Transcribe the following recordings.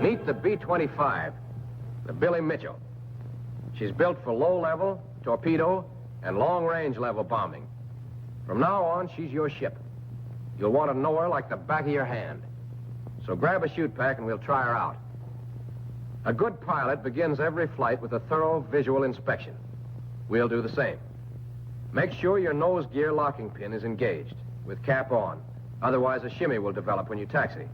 Meet the B-25, the Billy Mitchell. She's built for low-level, torpedo, and long-range level bombing. From now on, she's your ship. You'll want to know her like the back of your hand. So grab a chute pack and we'll try her out. A good pilot begins every flight with a thorough visual inspection. We'll do the same. Make sure your nose gear locking pin is engaged, with cap on. Otherwise, a shimmy will develop when you taxi.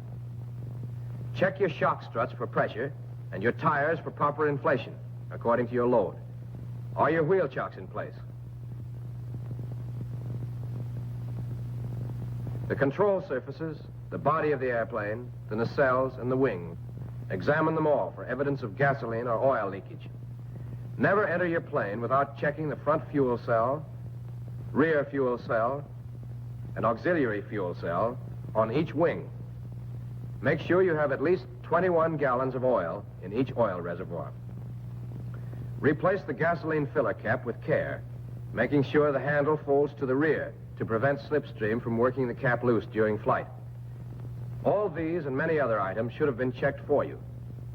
Check your shock struts for pressure and your tires for proper inflation, according to your load. Are your wheel chocks in place? The control surfaces, the body of the airplane, the nacelles, and the wing. Examine them all for evidence of gasoline or oil leakage. Never enter your plane without checking the front fuel cell, rear fuel cell, and auxiliary fuel cell on each wing. Make sure you have at least 21 gallons of oil in each oil reservoir. Replace the gasoline filler cap with care, making sure the handle folds to the rear to prevent slipstream from working the cap loose during flight. All these and many other items should have been checked for you,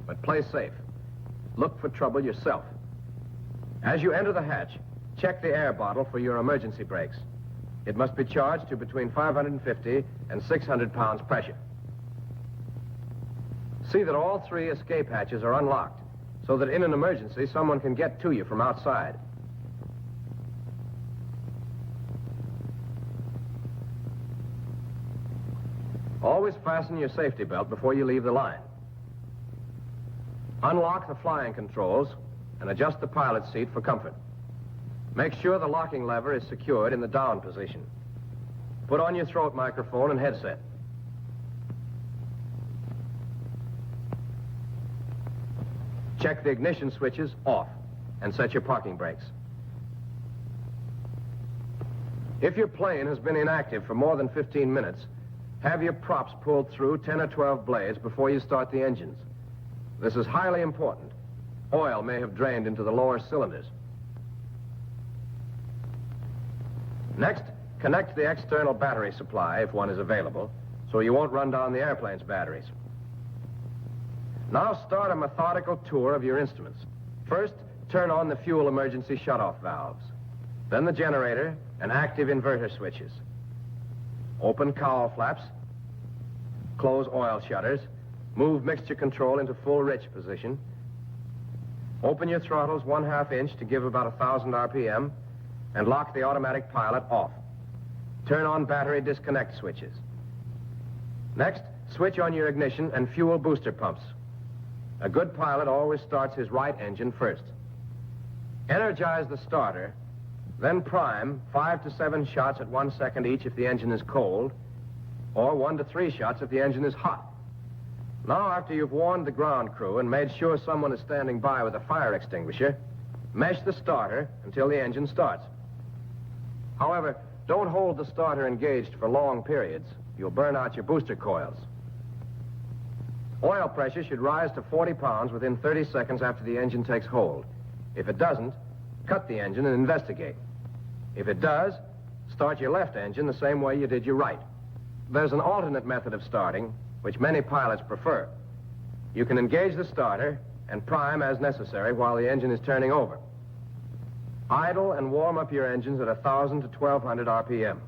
but play safe. Look for trouble yourself. As you enter the hatch, check the air bottle for your emergency brakes. It must be charged to between 550 and 600 pounds pressure. See that all 3 escape hatches are unlocked, so that in an emergency, someone can get to you from outside. Always fasten your safety belt before you leave the line. Unlock the flying controls and adjust the pilot's seat for comfort. Make sure the locking lever is secured in the down position. Put on your throat microphone and headset. Check the ignition switches off and set your parking brakes. If your plane has been inactive for more than 15 minutes, have your props pulled through 10 or 12 blades before you start the engines. This is highly important. Oil may have drained into the lower cylinders. Next, connect the external battery supply, if one is available, so you won't run down the airplane's batteries. Now start a methodical tour of your instruments. First, turn on the fuel emergency shutoff valves. Then the generator and active inverter switches. Open cowl flaps. Close oil shutters. Move mixture control into full rich position. Open your throttles 1/2 inch to give about 1,000 RPM and lock the automatic pilot off. Turn on battery disconnect switches. Next, switch on your ignition and fuel booster pumps. A good pilot always starts his right engine first. Energize the starter, then prime 5 to 7 shots at 1 second each if the engine is cold, or 1 to 3 shots if the engine is hot. Now, after you've warned the ground crew and made sure someone is standing by with a fire extinguisher, mesh the starter until the engine starts. However, don't hold the starter engaged for long periods. You'll burn out your booster coils. Oil pressure should rise to 40 pounds within 30 seconds after the engine takes hold. If it doesn't, cut the engine and investigate. If it does, start your left engine the same way you did your right. There's an alternate method of starting, which many pilots prefer. You can engage the starter and prime as necessary while the engine is turning over. Idle and warm up your engines at 1,000 to 1,200 RPM.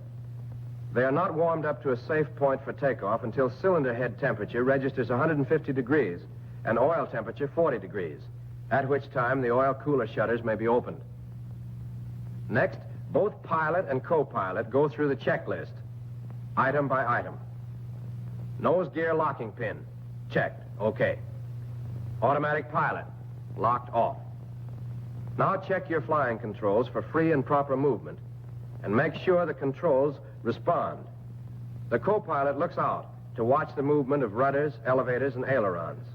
They are not warmed up to a safe point for takeoff until cylinder head temperature registers 150 degrees and oil temperature 40 degrees, at which time the oil cooler shutters may be opened. Next, both pilot and co-pilot go through the checklist, item by item. Nose gear locking pin, checked, okay. Automatic pilot, locked off. Now check your flying controls for free and proper movement and make sure the controls respond. The co-pilot looks out to watch the movement of rudders, elevators, and ailerons.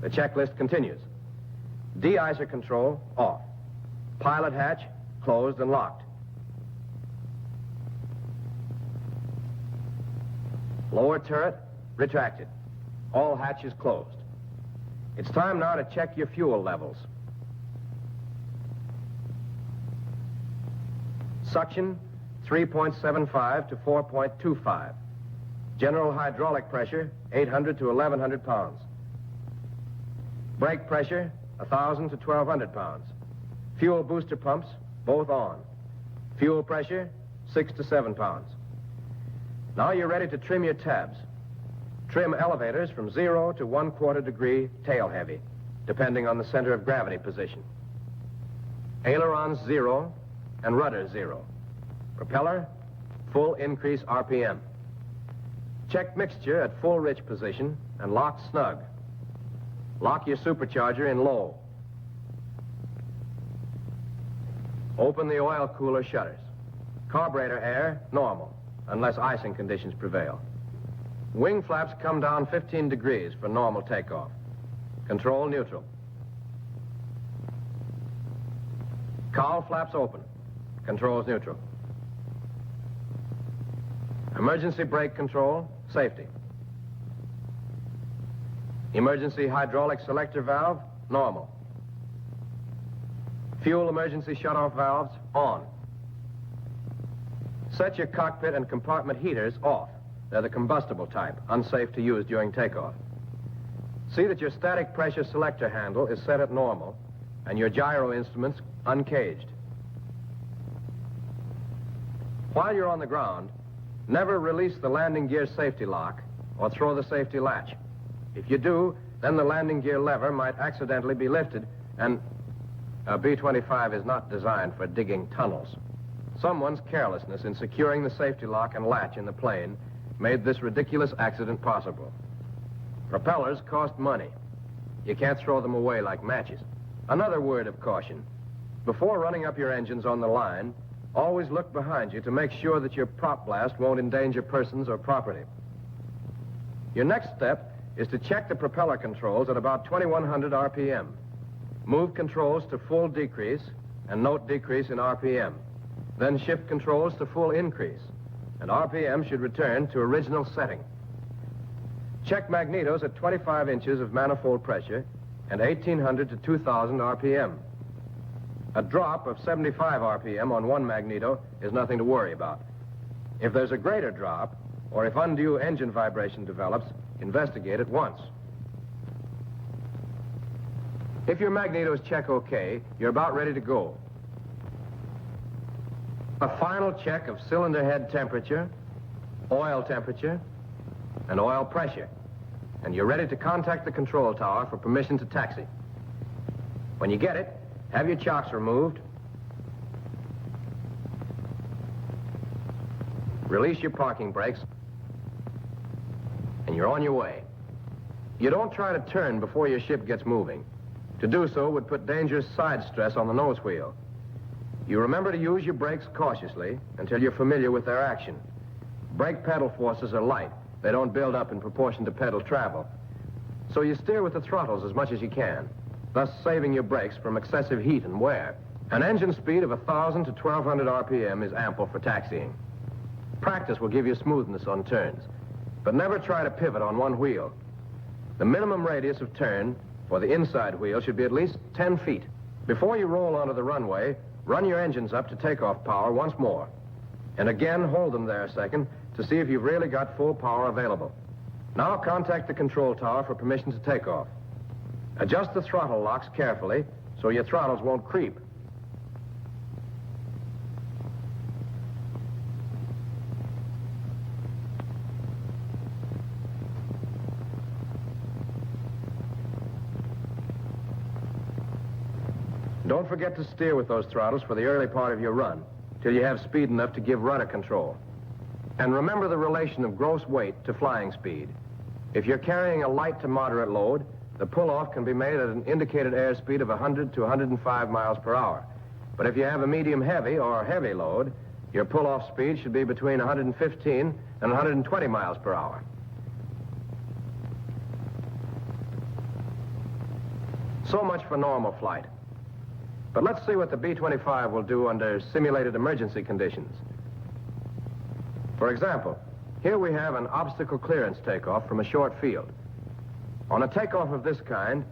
The checklist continues. De-icer control, off. Pilot hatch, closed and locked. Lower turret, retracted. All hatches closed. It's time now to check your fuel levels. Suction, 3.75 to 4.25. General hydraulic pressure, 800 to 1,100 pounds. Brake pressure, 1,000 to 1,200 pounds. Fuel booster pumps, both on. Fuel pressure, 6 to 7 pounds. Now you're ready to trim your tabs. Trim elevators from 0 to 1/4 degree tail heavy, depending on the center of gravity position. Ailerons 0 and rudder 0. Propeller, full increase RPM. Check mixture at full rich position and lock snug. Lock your supercharger in low. Open the oil cooler shutters. Carburetor air, normal, unless icing conditions prevail. Wing flaps come down 15 degrees for normal takeoff. Control neutral. Cowl flaps open. Controls neutral. Emergency brake control, safety. Emergency hydraulic selector valve, normal. Fuel emergency shutoff valves, on. Set your cockpit and compartment heaters off. They're the combustible type, unsafe to use during takeoff. See that your static pressure selector handle is set at normal and your gyro instruments uncaged. While you're on the ground, never release the landing gear safety lock or throw the safety latch. If you do, then the landing gear lever might accidentally be lifted, and a B-25 is not designed for digging tunnels. Someone's carelessness in securing the safety lock and latch in the plane made this ridiculous accident possible. Propellers cost money. You can't throw them away like matches. Another word of caution. Before running up your engines on the line, always look behind you to make sure that your prop blast won't endanger persons or property. Your next step is to check the propeller controls at about 2,100 RPM. Move controls to full decrease and note decrease in RPM. Then shift controls to full increase, and RPM should return to original setting. Check magnetos at 25 inches of manifold pressure and 1,800 to 2,000 RPM. A drop of 75 RPM on one magneto is nothing to worry about. If there's a greater drop, or if undue engine vibration develops, investigate at once. If your magnetos check okay, you're about ready to go. A final check of cylinder head temperature, oil temperature, and oil pressure. And you're ready to contact the control tower for permission to taxi. When you get it, have your chocks removed. Release your parking brakes. And you're on your way. You don't try to turn before your ship gets moving. To do so would put dangerous side stress on the nose wheel. You remember to use your brakes cautiously until you're familiar with their action. Brake pedal forces are light. They don't build up in proportion to pedal travel. So you steer with the throttles as much as you can, thus saving your brakes from excessive heat and wear. An engine speed of 1,000 to 1,200 RPM is ample for taxiing. Practice will give you smoothness on turns, but never try to pivot on one wheel. The minimum radius of turn for the inside wheel should be at least 10 feet. Before you roll onto the runway, run your engines up to takeoff power once more. And again, hold them there a second to see if you've really got full power available. Now contact the control tower for permission to take off. Adjust the throttle locks carefully so your throttles won't creep. Don't forget to steer with those throttles for the early part of your run, till you have speed enough to give rudder control. And remember the relation of gross weight to flying speed. If you're carrying a light to moderate load, the pull-off can be made at an indicated airspeed of 100 to 105 miles per hour. But if you have a medium-heavy or heavy load, your pull-off speed should be between 115 and 120 miles per hour. So much for normal flight. But let's see what the B-25 will do under simulated emergency conditions. For example, here we have an obstacle clearance takeoff from a short field. On a takeoff of this kind,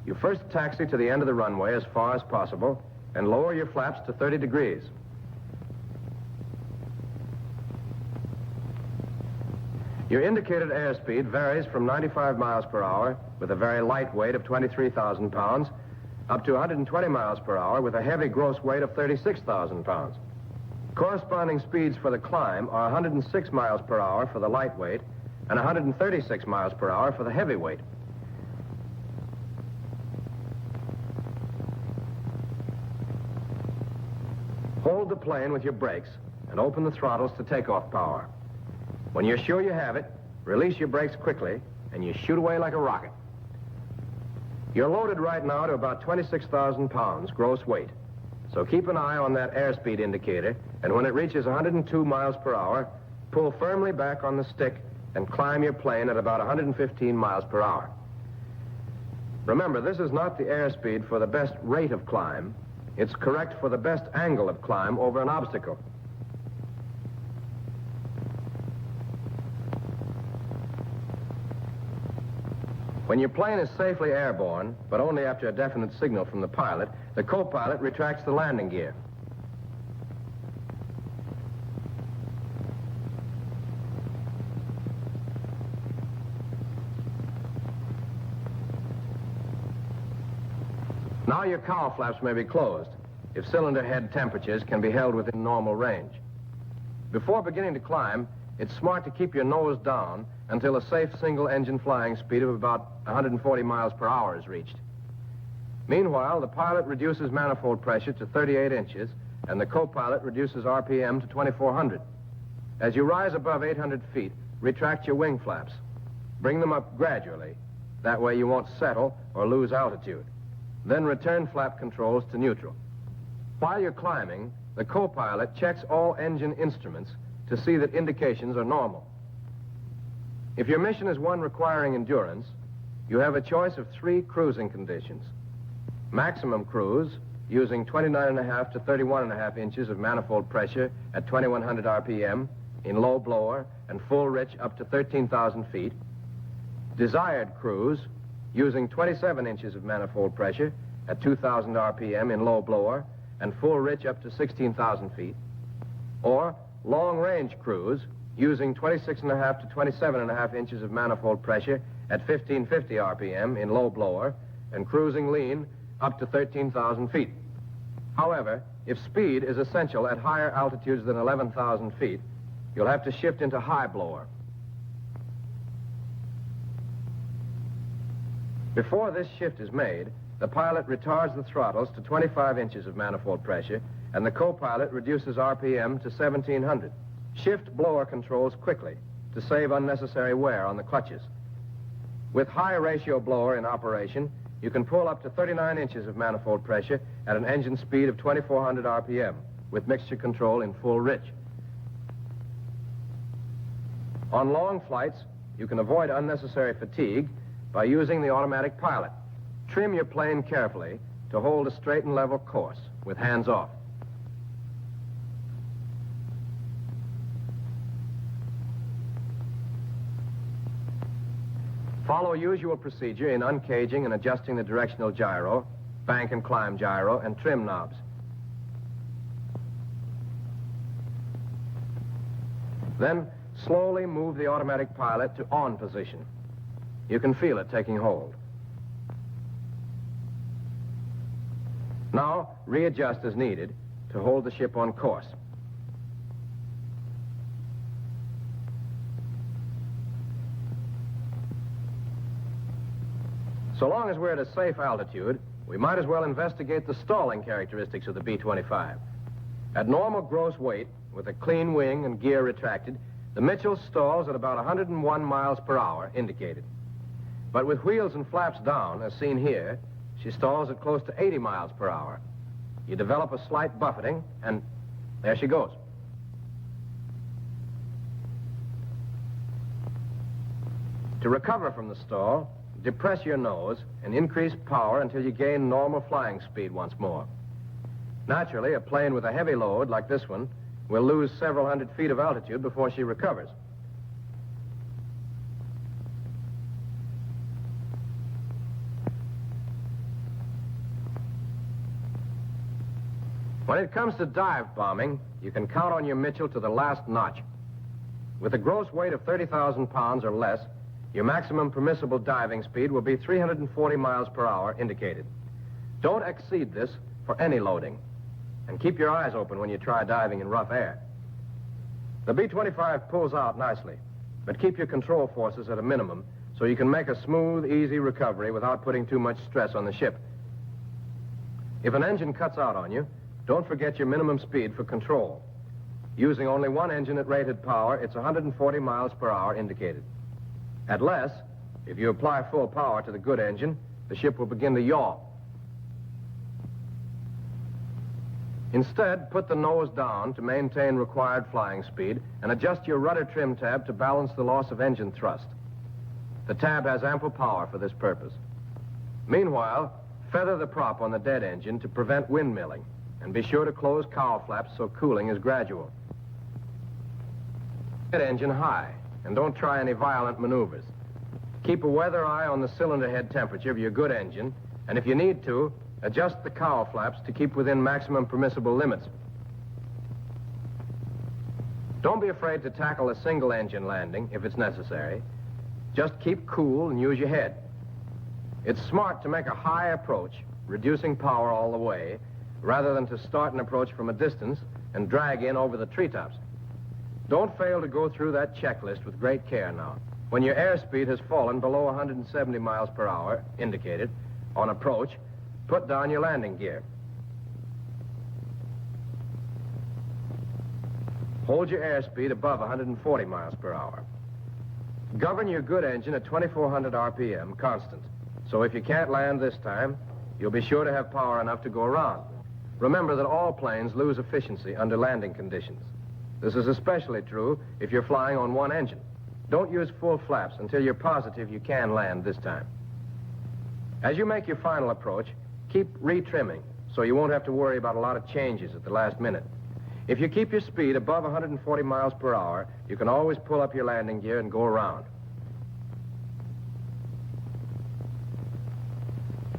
you first taxi to the end of the runway as far as possible and lower your flaps to 30 degrees. Your indicated airspeed varies from 95 miles per hour with a very light weight of 23,000 pounds up to 120 miles per hour with a heavy gross weight of 36,000 pounds. Corresponding speeds for the climb are 106 miles per hour for the lightweight and 136 miles per hour for the heavyweight. Hold the plane with your brakes and open the throttles to takeoff power. When you're sure you have it, release your brakes quickly and you shoot away like a rocket. You're loaded right now to about 26,000 pounds gross weight. So keep an eye on that airspeed indicator, and when it reaches 102 miles per hour, pull firmly back on the stick and climb your plane at about 115 miles per hour. Remember, this is not the airspeed for the best rate of climb. It's correct for the best angle of climb over an obstacle. When your plane is safely airborne, but only after a definite signal from the pilot, the co-pilot retracts the landing gear. Now your cowl flaps may be closed, if cylinder head temperatures can be held within normal range. Before beginning to climb, it's smart to keep your nose down until a safe single-engine flying speed of about 140 miles per hour is reached. Meanwhile, the pilot reduces manifold pressure to 38 inches, and the co-pilot reduces RPM to 2,400. As you rise above 800 feet, retract your wing flaps. Bring them up gradually. That way you won't settle or lose altitude. Then return flap controls to neutral. While you're climbing, the co-pilot checks all engine instruments to see that indications are normal. If your mission is one requiring endurance, you have a choice of 3 cruising conditions. Maximum cruise, using 29.5 to 31.5 inches of manifold pressure at 2,100 RPM, in low blower and full rich up to 13,000 feet. Desired cruise, using 27 inches of manifold pressure at 2,000 RPM in low blower and full rich up to 16,000 feet. Or long-range cruise, using 26.5 to 27.5 inches of manifold pressure at 1,550 RPM in low blower and cruising lean up to 13,000 feet. However, if speed is essential at higher altitudes than 11,000 feet, you'll have to shift into high blower. Before this shift is made, the pilot retards the throttles to 25 inches of manifold pressure, and the co-pilot reduces RPM to 1,700. Shift blower controls quickly to save unnecessary wear on the clutches. With high ratio blower in operation, you can pull up to 39 inches of manifold pressure at an engine speed of 2,400 RPM with mixture control in full rich. On long flights, you can avoid unnecessary fatigue by using the automatic pilot. Trim your plane carefully to hold a straight and level course with hands off. Follow usual procedure in uncaging and adjusting the directional gyro, bank and climb gyro, and trim knobs. Then slowly move the automatic pilot to on position. You can feel it taking hold. Now, readjust as needed to hold the ship on course. So long as we're at a safe altitude, we might as well investigate the stalling characteristics of the B-25. At normal gross weight, with a clean wing and gear retracted, the Mitchell stalls at about 101 miles per hour indicated. But with wheels and flaps down, as seen here, she stalls at close to 80 miles per hour. You develop a slight buffeting, and there she goes. To recover from the stall, depress your nose and increase power until you gain normal flying speed once more. Naturally, a plane with a heavy load like this one will lose several hundred feet of altitude before she recovers. When it comes to dive bombing, you can count on your Mitchell to the last notch. With a gross weight of 30,000 pounds or less, your maximum permissible diving speed will be 340 miles per hour indicated. Don't exceed this for any loading. And keep your eyes open when you try diving in rough air. The B-25 pulls out nicely, but keep your control forces at a minimum so you can make a smooth, easy recovery without putting too much stress on the ship. If an engine cuts out on you, don't forget your minimum speed for control. Using only one engine at rated power, it's 140 miles per hour indicated. At less, if you apply full power to the good engine, the ship will begin to yaw. Instead, put the nose down to maintain required flying speed and adjust your rudder trim tab to balance the loss of engine thrust. The tab has ample power for this purpose. Meanwhile, feather the prop on the dead engine to prevent windmilling, and be sure to close cowl flaps so cooling is gradual. Dead engine high, and don't try any violent maneuvers. Keep a weather eye on the cylinder head temperature of your good engine, and if you need to, adjust the cowl flaps to keep within maximum permissible limits. Don't be afraid to tackle a single engine landing if it's necessary. Just keep cool and use your head. It's smart to make a high approach, reducing power all the way, rather than to start an approach from a distance and drag in over the treetops. Don't fail to go through that checklist with great care now. When your airspeed has fallen below 170 miles per hour, indicated, on approach, put down your landing gear. Hold your airspeed above 140 miles per hour. Govern your good engine at 2,400 RPM constant. So if you can't land this time, you'll be sure to have power enough to go around. Remember that all planes lose efficiency under landing conditions. This is especially true if you're flying on one engine. Don't use full flaps until you're positive you can land this time. As you make your final approach, keep retrimming so you won't have to worry about a lot of changes at the last minute. If you keep your speed above 140 miles per hour, you can always pull up your landing gear and go around.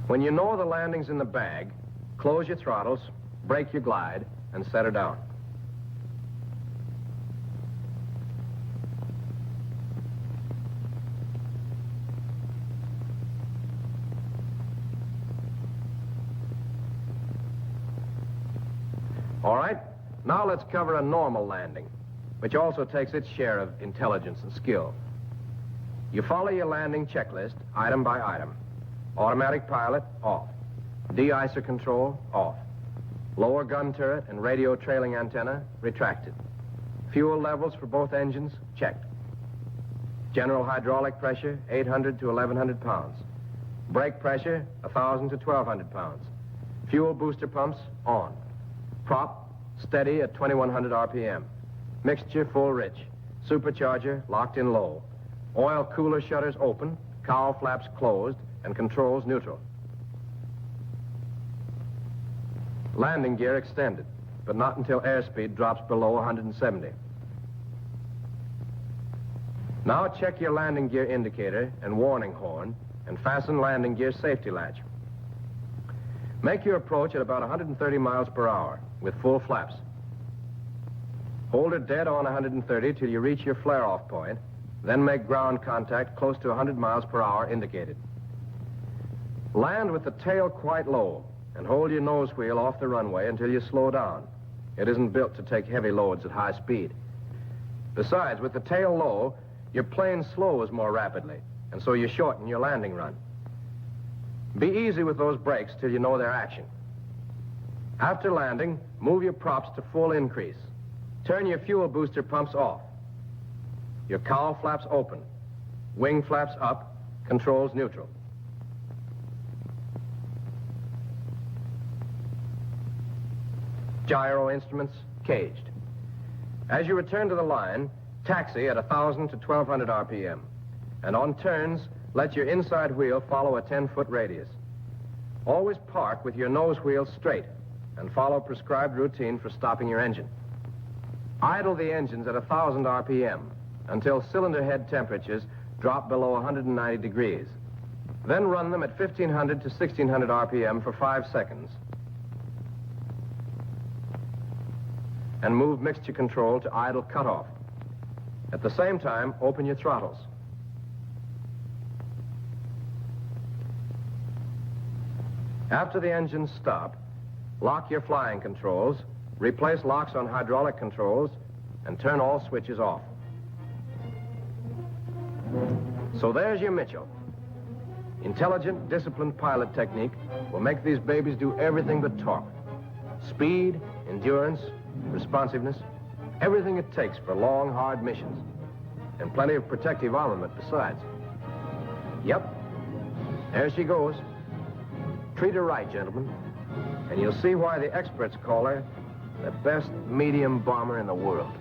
When you know the landing's in the bag, close your throttles, brake your glide, and set her down. All right, now let's cover a normal landing, which also takes its share of intelligence and skill. You follow your landing checklist, item by item. Automatic pilot, off. De-icer control, off. Lower gun turret and radio trailing antenna, retracted. Fuel levels for both engines, checked. General hydraulic pressure, 800 to 1,100 pounds. Brake pressure, 1,000 to 1,200 pounds. Fuel booster pumps, on. Prop, steady at 2,100 RPM. Mixture, full rich. Supercharger, locked in low. Oil cooler shutters open, cowl flaps closed, and controls neutral. Landing gear extended, but not until airspeed drops below 170. Now check your landing gear indicator and warning horn and fasten landing gear safety latch. Make your approach at about 130 miles per hour with full flaps. Hold it dead on 130 till you reach your flare-off point, then make ground contact close to 100 miles per hour indicated. Land with the tail quite low and hold your nose wheel off the runway until you slow down. It isn't built to take heavy loads at high speed. Besides, with the tail low, your plane slows more rapidly, and so you shorten your landing run. Be easy with those brakes till you know their action. After landing, move your props to full increase. Turn your fuel booster pumps off. Your cowl flaps open. Wing flaps up. Controls neutral. Gyro instruments caged. As you return to the line, taxi at 1,000 to 1,200 RPM. And on turns, let your inside wheel follow a 10-foot radius. Always park with your nose wheel straight and follow prescribed routine for stopping your engine. Idle the engines at 1,000 RPM until cylinder head temperatures drop below 190 degrees. Then run them at 1,500 to 1,600 RPM for 5 seconds. And move mixture control to idle cutoff. At the same time, open your throttles. After the engines stop, lock your flying controls, replace locks on hydraulic controls, and turn all switches off. So there's your Mitchell. Intelligent, disciplined pilot technique will make these babies do everything but talk. Speed, endurance, responsiveness, everything it takes for long, hard missions. And plenty of protective armament besides. Yep, there she goes. Treat her right, gentlemen, and you'll see why the experts call her the best medium bomber in the world.